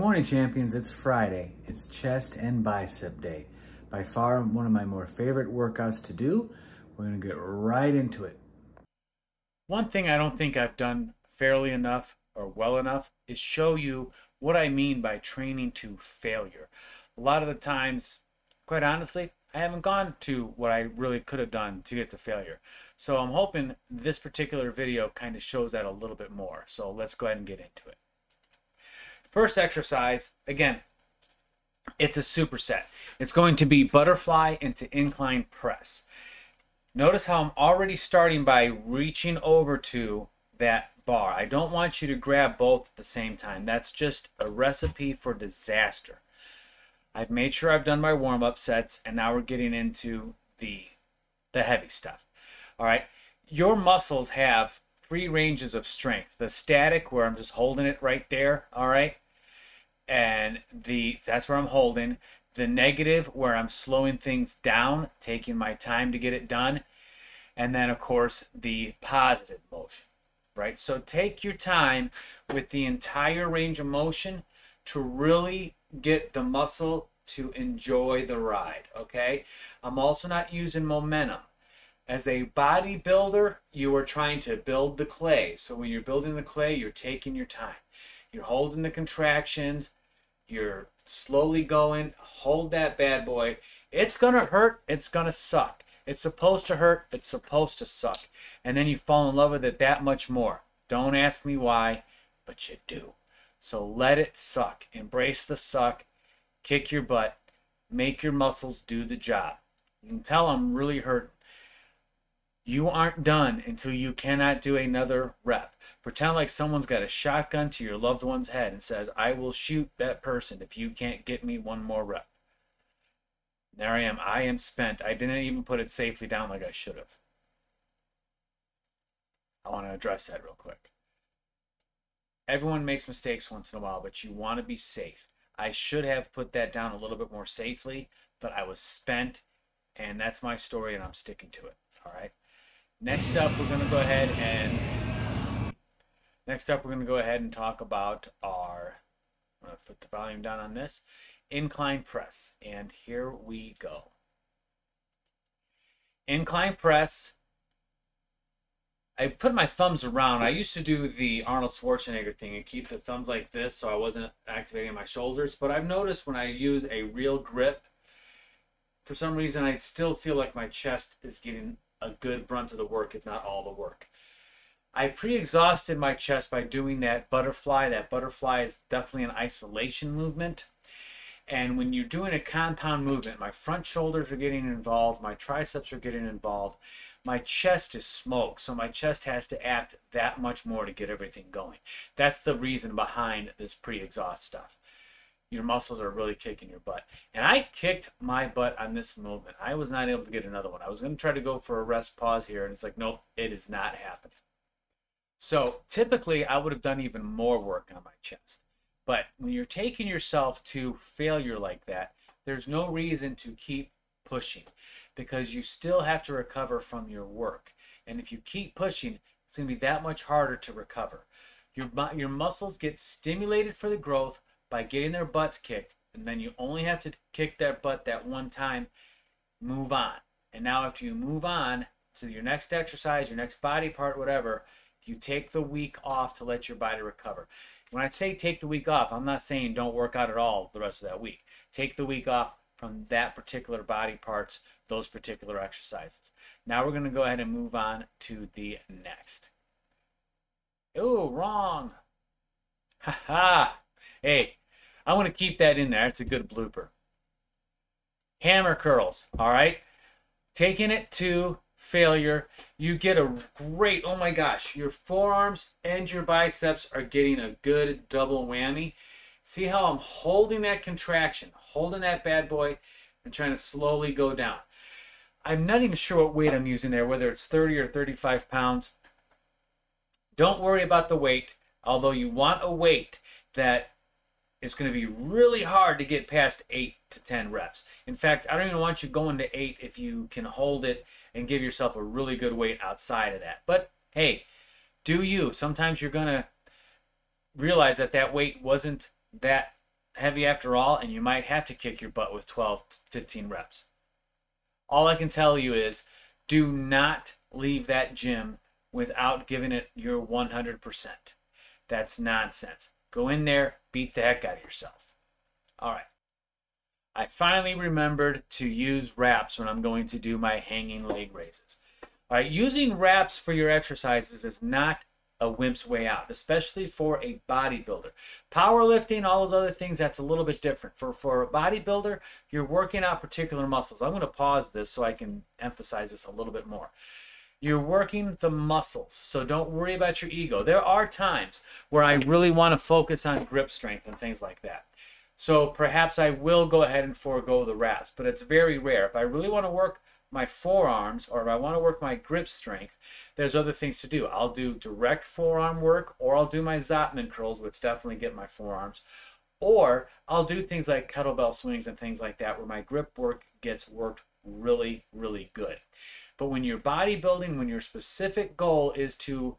Good morning, champions. It's Friday. It's chest and bicep day. By far one of my more favorite workouts to do. We're going to get right into it. One thing I don't think I've done fairly enough or well enough is show you what I mean by training to failure. A lot of the times, quite honestly, I haven't gone to what I really could have done to get to failure. So I'm hoping this particular video kind of shows that a little bit more. So let's go ahead and get into it. First exercise, again, it's a superset. It's going to be butterfly into incline press. Notice how I'm already starting by reaching over to that bar. I don't want you to grab both at the same time. That's just a recipe for disaster. I've made sure I've done my warm-up sets, and now we're getting into the heavy stuff. All right, your muscles have three ranges of strength. The static, where I'm just holding it right there, all right? And that's where I'm holding. The negative, where I'm slowing things down, taking my time to get it done. And then, of course, the positive motion, right? So take your time with the entire range of motion to really get the muscle to enjoy the ride, okay? I'm also not using momentum. As a bodybuilder, you are trying to build the clay. So when you're building the clay, you're taking your time. You're holding the contractions. You're slowly going. Hold that bad boy. It's going to hurt. It's going to suck. It's supposed to hurt. It's supposed to suck. And then you fall in love with it that much more. Don't ask me why, but you do. So let it suck. Embrace the suck. Kick your butt. Make your muscles do the job. You can tell I'm really hurting. You aren't done until you cannot do another rep. Pretend like someone's got a shotgun to your loved one's head and says, I will shoot that person if you can't get me one more rep. There I am. I am spent. I didn't even put it safely down like I should have. I want to address that real quick. Everyone makes mistakes once in a while, but you want to be safe. I should have put that down a little bit more safely, but I was spent, and that's my story, and I'm sticking to it. All right. Next up, we're going to go ahead and talk about our, I'm going to put the volume down on this, incline press. And here we go. Incline press. I put my thumbs around. I used to do the Arnold Schwarzenegger thing and keep the thumbs like this so I wasn't activating my shoulders. But I've noticed when I use a real grip, for some reason I still feel like my chest is getting a good brunt of the work, if not all the work. I pre-exhausted my chest by doing that butterfly. That butterfly is definitely an isolation movement. And when you're doing a compound movement, my front shoulders are getting involved, my triceps are getting involved, my chest is smoked, so my chest has to act that much more to get everything going. That's the reason behind this pre-exhaust stuff. Your muscles are really kicking your butt. And I kicked my butt on this movement. I was not able to get another one. I was going to try to go for a rest pause here, and it's like, nope, it is not happening. So typically, I would have done even more work on my chest. But when you're taking yourself to failure like that, there's no reason to keep pushing because you still have to recover from your work. And if you keep pushing, it's going to be that much harder to recover. Your muscles get stimulated for the growth by getting their butts kicked, and then you only have to kick their butt that one time, move on. And now after you move on to your next exercise, your next body part, whatever, you take the week off to let your body recover. When I say take the week off, I'm not saying don't work out at all the rest of that week. Take the week off from that particular body parts, those particular exercises. Now we're going to go ahead and move on to the next. Oh, wrong. Ha ha. Hey, I want to keep that in there. It's a good blooper. Hammer curls, all right? Taking it to failure, you get a great, oh my gosh, your forearms and your biceps are getting a good double whammy. See how I'm holding that contraction, holding that bad boy, and trying to slowly go down. I'm not even sure what weight I'm using there, whether it's 30 or 35 pounds. Don't worry about the weight, although you want a weight that it's going to be really hard to get past 8 to 10 reps. In fact, I don't even want you going to 8 if you can hold it and give yourself a really good weight outside of that. But hey, do you. Sometimes you're going to realize that that weight wasn't that heavy after all, and you might have to kick your butt with 12, 15 reps. All I can tell you is do not leave that gym without giving it your 100%. That's nonsense. Go in there, beat the heck out of yourself. All right. I finally remembered to use wraps when I'm going to do my hanging leg raises. All right, using wraps for your exercises is not a wimp's way out, especially for a bodybuilder. Powerlifting, all those other things, that's a little bit different. For a bodybuilder, you're working out particular muscles. I'm going to pause this so I can emphasize this a little bit more. You're working the muscles, so don't worry about your ego. There are times where I really want to focus on grip strength and things like that. So perhaps I will go ahead and forego the wraps, but it's very rare. If I really want to work my forearms or if I want to work my grip strength, there's other things to do. I'll do direct forearm work, or I'll do my Zotman curls, which definitely get my forearms, or I'll do things like kettlebell swings and things like that where my grip work gets worked really, really good. But when you're bodybuilding, when your specific goal is to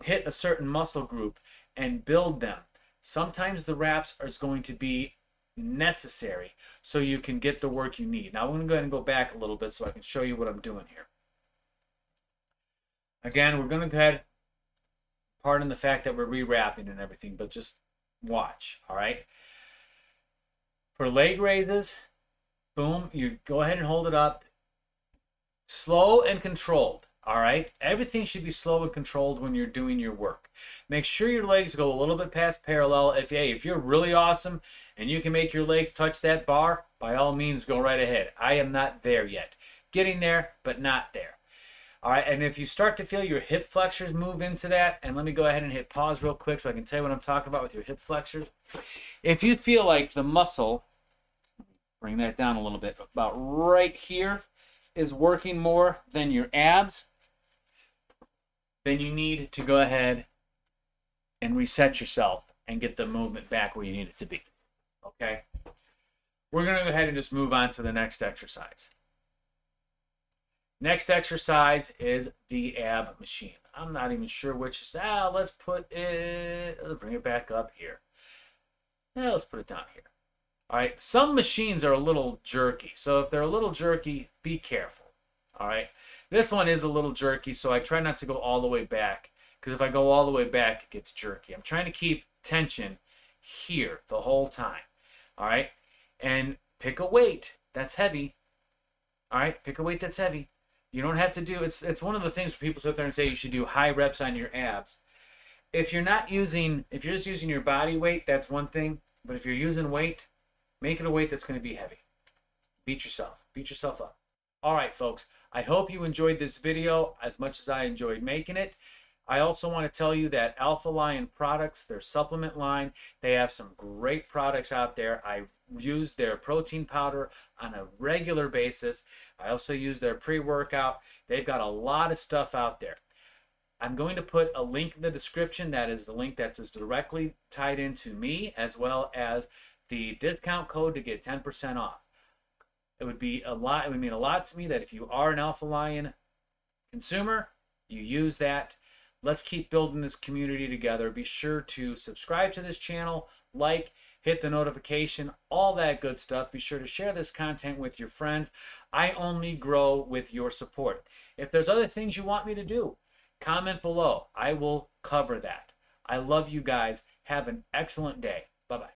hit a certain muscle group and build them, sometimes the wraps are going to be necessary so you can get the work you need. Now I'm going to go ahead and go back a little bit so I can show you what I'm doing here. Again, we're going to go ahead, pardon the fact that we're rewrapping and everything, but just watch, all right? For leg raises, boom, you go ahead and hold it up. Slow and controlled. All right, everything should be slow and controlled when you're doing your work. Make sure your legs go a little bit past parallel. If you're really awesome and you can make your legs touch that bar, by all means, go right ahead. I am not there yet. Getting there, but not there. All right, and if you start to feel your hip flexors move into that, and let me go ahead and hit pause real quick so I can tell you what I'm talking about with your hip flexors. If you feel like the muscle, bring that down a little bit, about right here is working more than your abs, then you need to go ahead and reset yourself and get the movement back where you need it to be. Okay? We're going to go ahead and just move on to the next exercise. Next exercise is the ab machine. I'm not even sure which is, let's put it, let's bring it back up here. Let's put it down here. All right, some machines are a little jerky. So if they're a little jerky, be careful. All right, this one is a little jerky, so I try not to go all the way back, because if I go all the way back, it gets jerky. I'm trying to keep tension here the whole time. All right, and pick a weight that's heavy. All right, pick a weight that's heavy. You don't have to do, it's one of the things where people sit there and say you should do high reps on your abs. If you're just using your body weight, that's one thing. But if you're using weight, make it a weight that's going to be heavy. Beat yourself up. All right, folks, I hope you enjoyed this video as much as I enjoyed making it. I also want to tell you that Alpha Lion products, their supplement line, they have some great products out there. I've used their protein powder on a regular basis. I also use their pre-workout. They've got a lot of stuff out there. I'm going to put a link in the description. That is the link that is directly tied into me, as well as the discount code to get 10% off. It would mean a lot to me that if you are an Alpha Lion consumer, you use that. Let's keep building this community together. Be sure to subscribe to this channel, like, hit the notification, all that good stuff. Be sure to share this content with your friends. I only grow with your support. If there's other things you want me to do, comment below. I will cover that. I love you guys. Have an excellent day. Bye-bye.